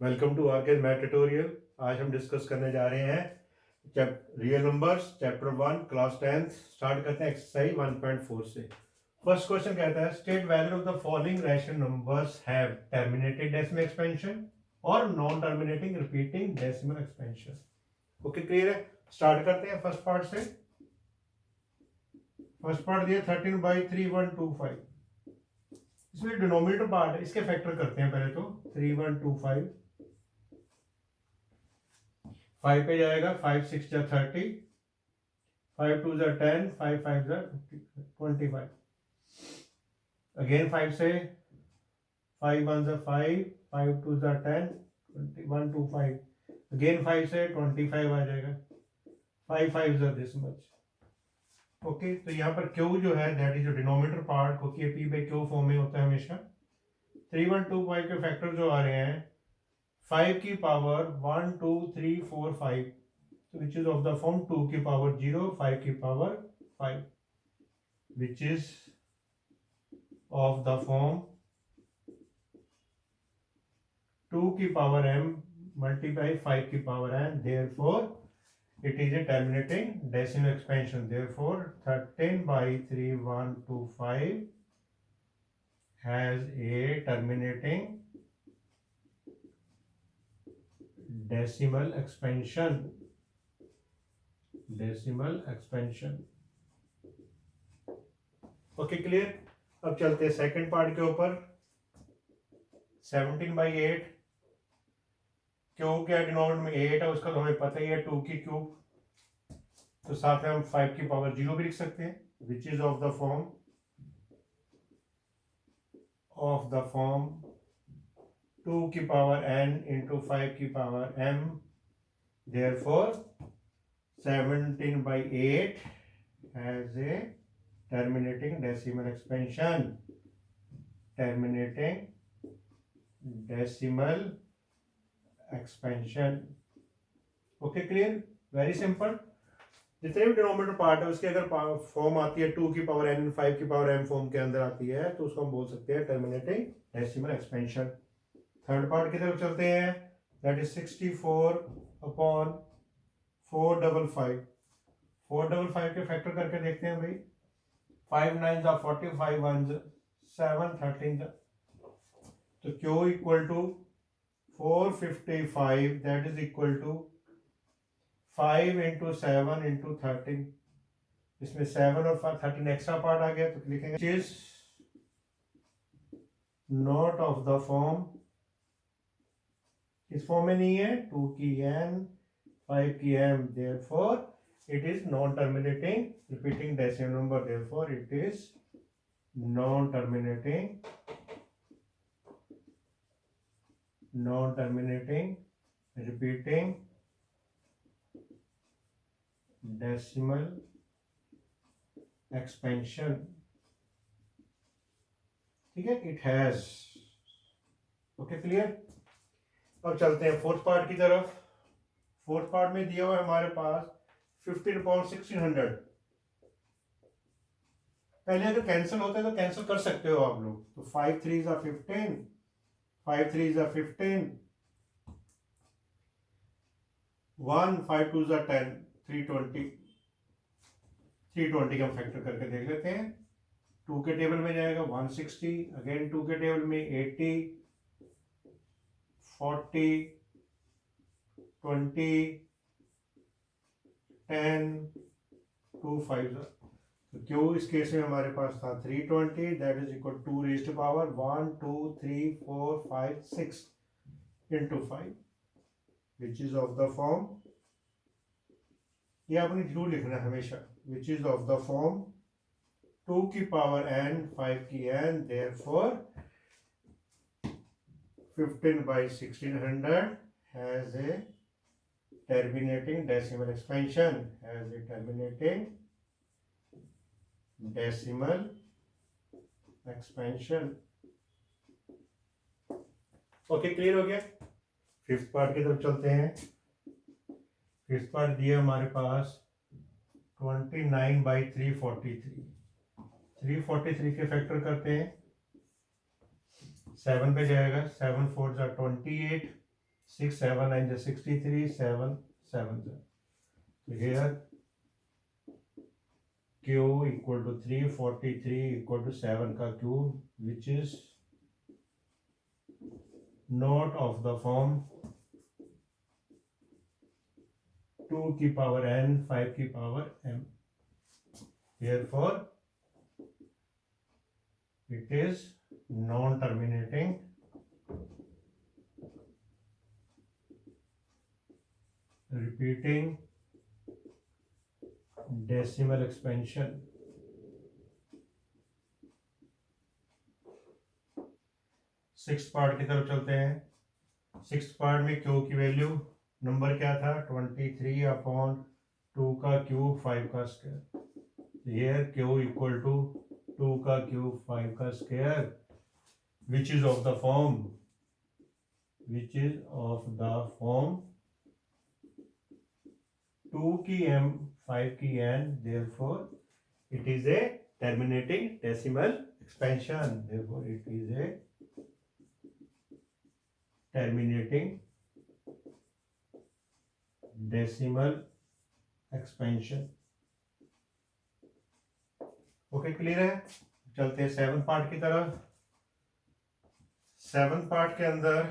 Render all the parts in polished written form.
Welcome to RK's math tutorial. आज हम discuss करने जा रहे हैं real numbers chapter 1 class 10th। Start करते हैं एक्सरसाइज 1.4 से। फर्स्ट क्वेश्चन कहता है state value of the following rational numbers have terminated decimal expansion और non terminating repeating decimal expansion. Okay, clear है। स्टार्ट करते हैं फर्स्ट पार्ट से। फर्स्ट पार्ट दिया 13/3125। इसमें डिनोमिनेटर पार्ट है, इसके फैक्टर करते हैं पहले तो। 3125 5 पे जाएगा, 5 6 जा 30, 5 2 जा 10, 5 5 जा 25। अगेन 5 से, 5 1 जा 5, 5 2 जा 10, 21 2 5। अगेन 5 से 25 आ जाएगा, 5 5 जा दिस मच। ओके, तो यहाँ पर क्यू जो है दैट इज जो डिनोमिनेटर पार्ट, क्योंकि पी बाई क्यू फॉर्म में होता है हमेशा। 3125 के फैक्टर जो आ रहे हैं 5 की power 1 2 3 4 5, which is of the form 2 की पावर 0, 5 की power 5, which is of the form 2 की पावर m multiply 5 की power n, therefore it is a terminating decimal expansion, therefore 13/3125 has a terminating decimal expansion। Okay, clear. अब चलते हैं second part के ऊपर। 17/8 Q क्या डिनोमिनेटर में 8 है, उसका तो हमें पता ही है 2 की क्यूब। तो साथ में हम 5 की पावर 0 भी लिख सकते हैं, which is of the form 2 की पावर n इंटू 5 की power m, therefore 17/8 has a terminating decimal expansion। Okay, clear, very simple. जितने भी डिनोमिनेटर पार्ट है उसके अगर फॉर्म आती है 2 की पावर n 5 की पावर m फॉर्म के अंदर आती है तो उसको हम बोल सकते हैं terminating decimal expansion. Third part की तरफ चलते हैं, दैट इज 64/455। 455 के फैक्टर करके देखते हैं भाई। 5 9 जा 40, 5 1 7, 13 जा, तो Q equal to 455, that is equal to 5 into 7 into 13। इसमें 7 और 13 एक्स्ट्रा पार्ट आ गया, तो लिखेंगे is not of the form, इस फॉर्म में नहीं है, 2 की n 5 की m, therefore it is non-terminating repeating decimal number, therefore it is non-terminating repeating decimal expansion। ठीक है, it has। Okay, clear. अब चलते हैं फोर्थ पार्ट की तरफ। फोर्थ पार्ट में दिया हुआ है हमारे पास 15/1600। पहले अगर कैंसिल होता है तो कैंसिल कर सकते हो आप लोग, तो 5 3 जा 15, 5 3 जा 15, 1 5 2 जा 10, 320 का फैक्टर करके देख लेते हैं। 2 के टेबल में जाएगा 160, अगेन 2 के टेबल में 80, 40, 20, 10, 2 5 जा, तो क्यों इस केस में हमारे पास था 320, that is equal 2 raised to power 1 2 3 4 5 6 into 5, which is of the form, ये आपने जरूर लिखना है हमेशा, which is of the form 2 की पावर n 5 की n, therefore 15/1600 has a terminating decimal expansion, okay, clear हो गया। फिफ्थ पार्ट की तरफ चलते हैं। फिफ्थ पार्ट दिया हमारे पास 29/343। 343 के फैक्टर करते हैं, 7 पे जाएगा, 7 4 जा 28, 6 7 9 is 63, 7 7 0. So here Q equal to 343 equal to 7 का cube, which is not of the form 2 की power n 5 की power m. Therefore it is non-terminating repeating decimal expansion. Six part की तरफ चलते हैं। सिक्स पार्ट में क्यू की value number क्या था 23 अपॉन 2 का क्यूब 5 का square. Here Q equal to 2 का क्यूब 5 का square which is of the form 2 की m 5 की n, therefore it is a terminating decimal expansion. Therefore it is a terminating decimal expansion. Okay clear है। चलते हैं seven part की तरफ। Seven part के अंदर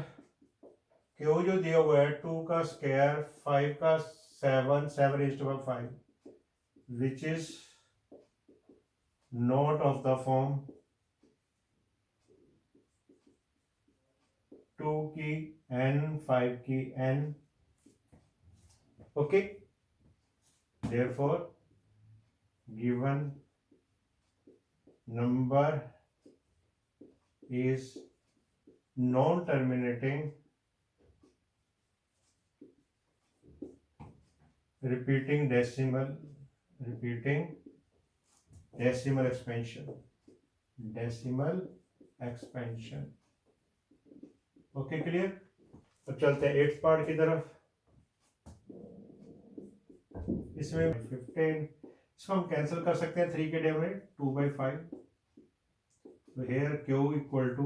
क्यू जो दिया हुआ है 2 का स्क्वायर 5 का 7 raised to 5 which is not of the form 2 की n 5 की n. Okay, therefore given number is non-terminating repeating decimal expansion. Okay clear. तो चलते हैं एट्थ पार्ट की तरफ। इसमें 15 इसको हम कैंसिल कर सकते हैं 3 के डेम में 2/5। तो here Q equal to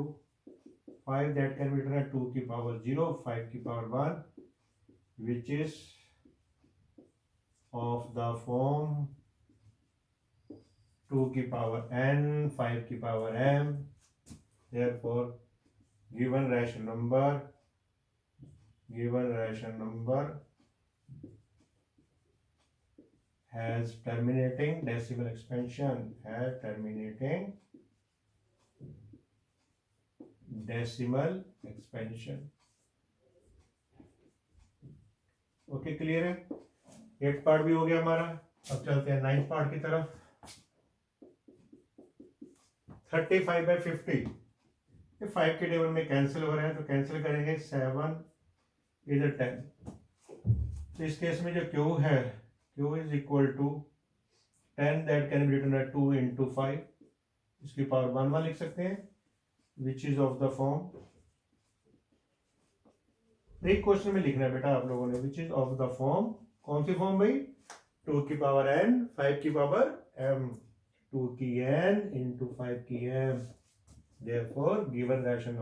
5 that can be written 2 की पावर 0 5 की power 1 which is of the form 2 की पावर n 5 की power m. Therefore given rational number has terminating decimal expansion, okay clear है। एट पार्ट भी हो गया हमारा। अब चलते हैं नाइन्थ पार्ट की तरफ। 35/50 5 के टेबल में कैंसिल हो रहे हैं तो कैंसिल करेंगे 7 इधर 10। तो इस केस में जो क्यू है Q is equal to 10 that can be written eight 2 into 5 इसकी पावर 1 लिख सकते हैं which is of the form. एक क्वेश्चन में लिखना है बेटा आप लोगों ने which is of the form. कौन सी फॉर्म भाई 2 की पावर n 5 की पावर m 2 की n into 5 की m. Therefore given rational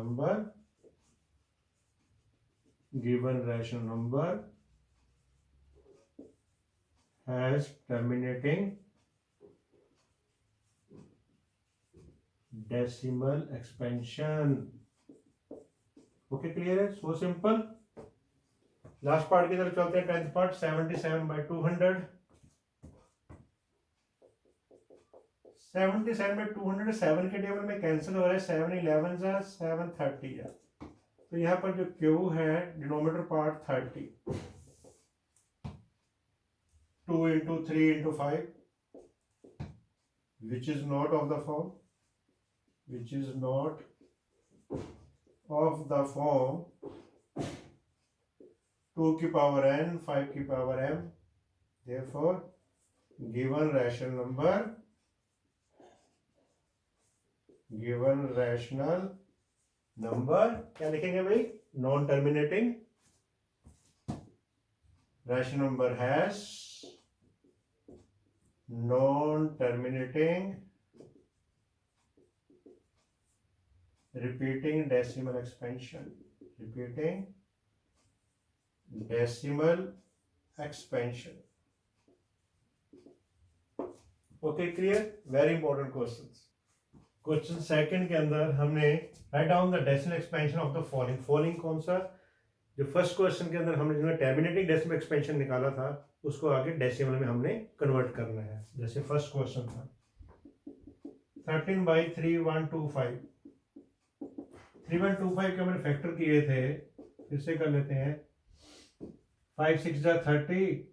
number has terminating decimal expansion. Okay clear है। so simple। लास्ट पार्ट की तरफ चलते हैं। 10th पार्ट 77/200 77/200 7 के टेबल में कैंसिल हो रहा है 7 11 जा 7 30 जा। तो यहाँ पर जो क्यू है denominator part 30 2 into 3 into 5 which is not of the form 2 की पावर n 5 की power m. Therefore given rational number क्या लिखेंगे भाई non terminating rational number has non-terminating repeating decimal expansion decimal expansion. Okay clear, very important question. Question second के अंदर हमने write down the decimal expansion of the following. Following कौन सा, जो first question के अंदर हमने जो टर्मिनेटिंग डेसिमल एक्सपेंशन निकाला था उसको आगे डेसिमल में हमने कन्वर्ट करना है। जैसे फर्स्ट क्वेश्चन था 13/3125, 3125 के हमने फैक्टर किए थे, फिर से कर लेते हैं। 5 6 जा 30,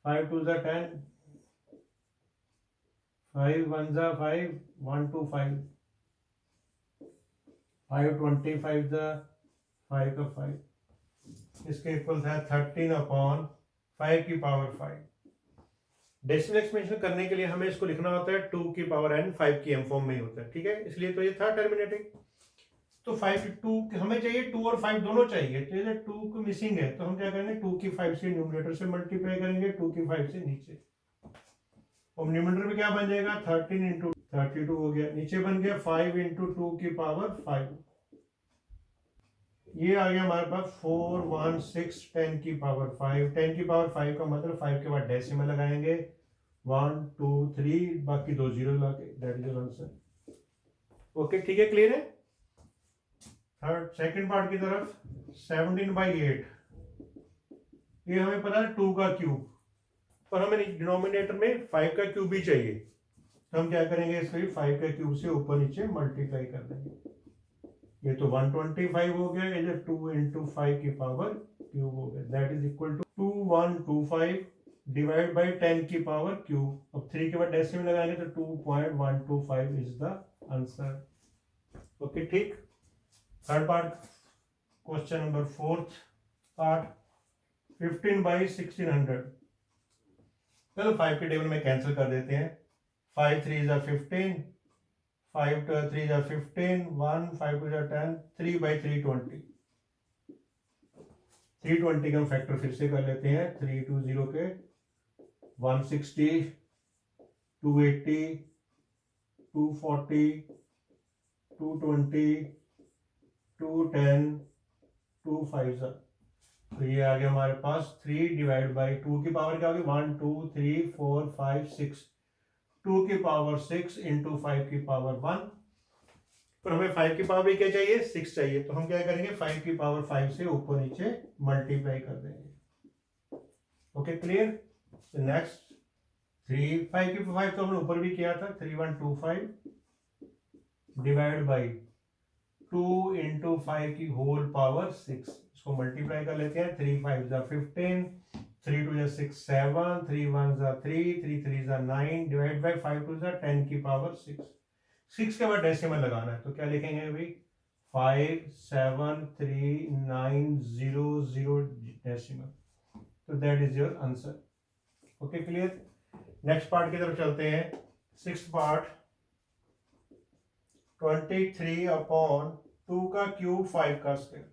5 2 जा 10, 5 1 जा 5, 1 2 5, 5 25 जा 5 का 5, इसके इक्वल है 13/5 की पावर 5। डेसिमल एक्सपेंशन करने के लिए हमें इसको लिखना होता है 2 की पावर n 5 की m फॉर्म में ही होता है, ठीक है। इसलिए तो ये था टर्मिनेटिंग। तो 5 2 हमें चाहिए, 2 और 5 दोनों चाहिए, तो 2 को मिसिंग है तो हम क्या करेंगे 2 की 5 से न्यूमरेटर से मल्टीप्लाई करेंगे, 2 की 5 से नीचे, और न्यूमरेटर में क्या बन जाएगा 13 इंटू 32 हो गया, नीचे बन गया 5 इंटू 2 की पावर 5। ये आ गया हमारे पास 4 1 6 10 की पावर 5। 10 की पावर 5 का मतलब 5 के बाद डेसिमल लगाएंगे 1 2 3, बाकी 2 जीरो लगा, दैट इज आंसर। ओके ठीक है, क्लियर है। थर्ड सेकंड पार्ट की तरफ 17/8, ये हमें पता है 2 का क्यूब, पर हमें डिनोमिनेटर में 5 का क्यूब भी चाहिए, तो हम क्या करेंगे इसको 5 का क्यूब से ऊपर नीचे मल्टीप्लाई कर देंगे। ये तो 125 हो गया, इधर 2 इंटू 5 की पावर क्यूब हो गया, that is equal to 2125 divide by 10 की पावर क्यूब। अब 3 के बाद डेसिमल लगाएंगे तो 2.125 इज द आंसर। ओके ठीक। Third part question number fourth part 15/1600। चलो 5 के टेबल में कैंसिल कर देते हैं। 5 3 is 15, 5 3 is 15, 1 5 2 is 10, 3/320। 320 का हम फैक्टर फिर से कर लेते हैं। 320 के 160, 280, 240, 220, 210, 2 तो ये आ गया हमारे पास 3 डिवाइड बाई 2 की पावर क्या होगी 1 2 3 4 5 6, 2 की पावर 6 इंटू 5 की पावर 1। पर हमें 5 की पावर भी क्या चाहिए 6 चाहिए, तो हम क्या करेंगे 5 की पावर 5 से ऊपर नीचे मल्टीप्लाई कर देंगे। Okay clear. नेक्स्ट 5 की 5 तो हमने ऊपर भी किया था, 3125 डिवाइड बाई 2 इंटू 5 की होल पावर 6, इसको मल्टीप्लाई कर लेते हैं। 3 5 जा 15, 3 2 जा 6 7, 3 1 जा 3, 3 3 जा 9 डिवाइड बाई 5 2 जा 10 की पावर 6। 6 के बाद डेसिमल लगाना है, तो क्या लिखेंगे अभी 5 7 3 9 0 0 डेसिमल, तो that is your answer. Okay clear. Next part की तरफ चलते हैं। सिक्स्थ पार्ट 23/2 का क्यूब 5 का स्क्वायर।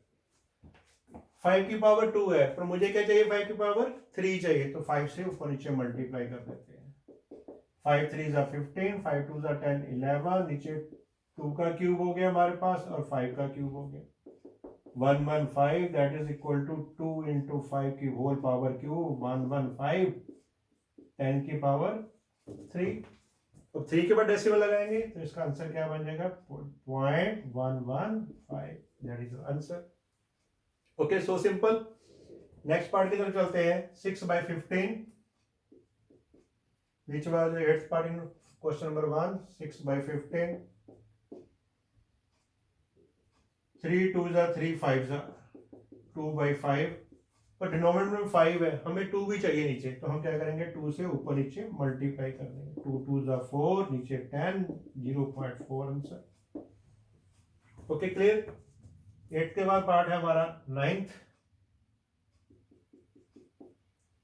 5 की पावर 2 है, पर मुझे क्या चाहिए 5 की पावर 3 चाहिए, तो 5 से ऊपर नीचे मल्टीप्लाई कर देते हैं। 5 3 जा 15, 5 2 जा 10 11, नीचे 2 का क्यूब हो गया हमारे पास और 5 का क्यूब हो गया 115, that is equal to 2 into 5 की होल पावर क्यूब 115, 10 की पावर 3। तो 3 के बाद डेसिमल लगाएंगे तो इसका आंसर क्या बन जाएगा 0.115, that is answer. Okay so simple. Next part की तरफ चलते हैं। 6/15 which was the 8th part in question number 1. 6/15, 3 2 जा 3 5 जा 2/5, पर डिनोमिनेटर में 5 है, हमें 2 भी चाहिए नीचे, तो हम क्या करेंगे 2 से ऊपर नीचे मल्टीप्लाई कर देंगे। 2 2 जा 4, नीचे 10, 0.4 आंसर। Okay clear. 8 के बाद पार्ट है हमारा 9th,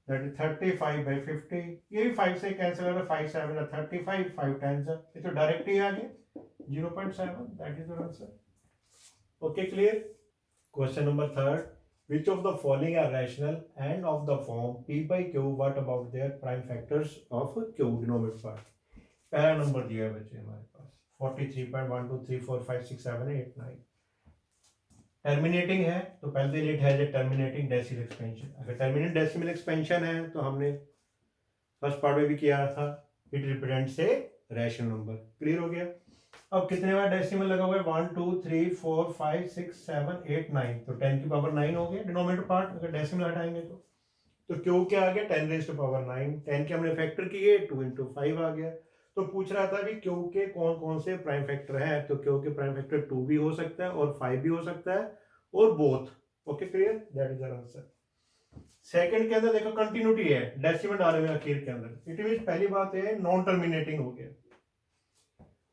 दैट इज 35/50। ये भी 5 से कैंसिल हो रहा है, 5 7 है 35, 5 10 है, ये तो डायरेक्ट ही आ गया 0.7, that is your answer. Okay clear. Question number 3, which of the following are rational and of the form p/q, what about their prime factors of q denominator part। पहला नंबर दिया है बच्चे हमारे पास 43.1 2 3 4 5 6 7 8 9। टर्मिनेटिंग है तो पहले it has a terminating decimal expansion. अगर terminate decimal expansion है तो हमने फर्स्ट पार्ट में भी किया था, it represents a rational number. Clear हो गया? अब कितने बार डेसिमल लगा हुआ है? 1 2 3 4 5 6 7 8 9, तो 10 की पावर 9 हो गया डिनोमिनेटर पार्ट। अगर डेसिमल हटाएंगे तो क्यों क्या आ गया? 10 रेज़ टू पावर 9, 10 के हमने फैक्टर किए, 2 into 5 आ गया। तो पूछ रहा था भी क्यों के कौन कौन से प्राइम फैक्टर है, तो क्यों के प्राइम फैक्टर 2 भी हो सकता है और 5 भी हो सकता है और both. Okay clear? That is our answer. Second के अंदर देखो कंटिन्यूटी है, डेसिमल डाले हुए आखिर के अंदर, इट मींस पहली बात है नॉन टर्मिनेटिंग हो गया।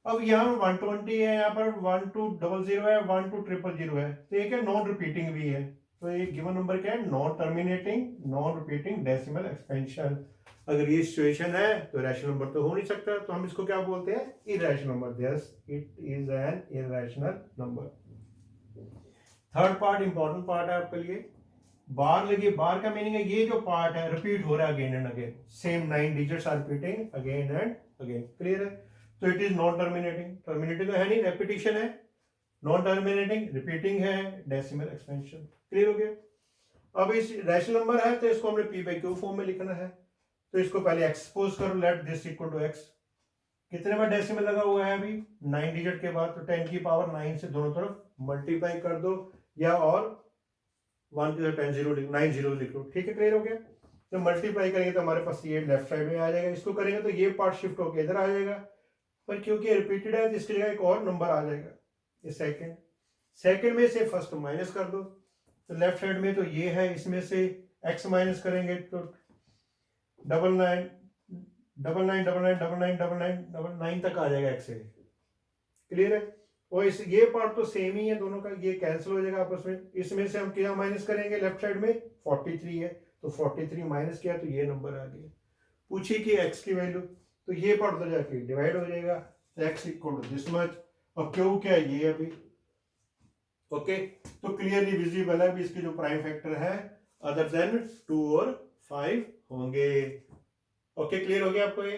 अब यहाँ 120 है, यहाँ पर 1200 है, 12000 है, तो ये क्या नॉन रिपीटिंग भी है। तो ये गिवन नंबर क्या है? Non terminating non repeating decimal expansion. अगर ये सिचुएशन है तो रैशनल नंबर तो हो नहीं सकता, तो हम इसको क्या बोलते हैं? Irrational number. Yes, it is an irrational number. Third part important part है आपके लिए। बार लगी, बार का मीनिंग है ये जो पार्ट है रिपीट हो रहा है again and again, same 9 digits are repeating again and again. Clear है? तो it is non terminating. Terminating तो है नहीं, रेपिटेशन है। नॉन टर्मिनेटिंग रिपीटिंग है, डेसिमल एक्सपेंशन। क्लियर हो गया? अब इस रैशनल नंबर है तो इसको हमने पी बाई क्यू फॉर्म में लिखना है, तो इसको पहले एक्सपोज करो, let this equal to X. कितने बार डेसिमल लगा हुआ है अभी? 9 डिजिट के बाद, तो 10 की पावर 9 से दोनों तरफ मल्टीप्लाई कर दो, या और 1 की 10 जीरो 9 जीरो लिख लो। ठीक है, क्लियर हो गया? तो मल्टीप्लाई करेंगे तो हमारे पास ये लेफ्ट साइड में आ जाएगा, इसको करेंगे तो ये पार्ट शिफ्ट होकर इधर आ जाएगा, पर क्योंकि रिपीटेड है तो इसकी जगह एक और नंबर आ जाएगा, ये सेकंड में से फर्स्ट माइनस कर दो, तो लेफ्ट साइड में तो ये है, इसमें से x माइनस करेंगे तो 9999999999 तक आ जाएगा x से। क्लियर है? और इस ये पार्ट तो सेम ही है दोनों का, ये कैंसिल हो जाएगा आपस में। इसमें से हम क्या माइनस करेंगे? लेफ्ट साइड में 43 है, तो 43 माइनस किया तो ये नंबर आ गया। पूछिए कि x की वैल्यू, तो ये पार्ट उधर जाके डिवाइड हो जाएगा, तो x equal to this much. और क्यों क्या है ये अभी। ओके, तो क्लियरली विजिबल है भी इसके जो प्राइम फैक्टर है अदर देन 2 और 5 होंगे। ओके, क्लियर हो गया आपको ये?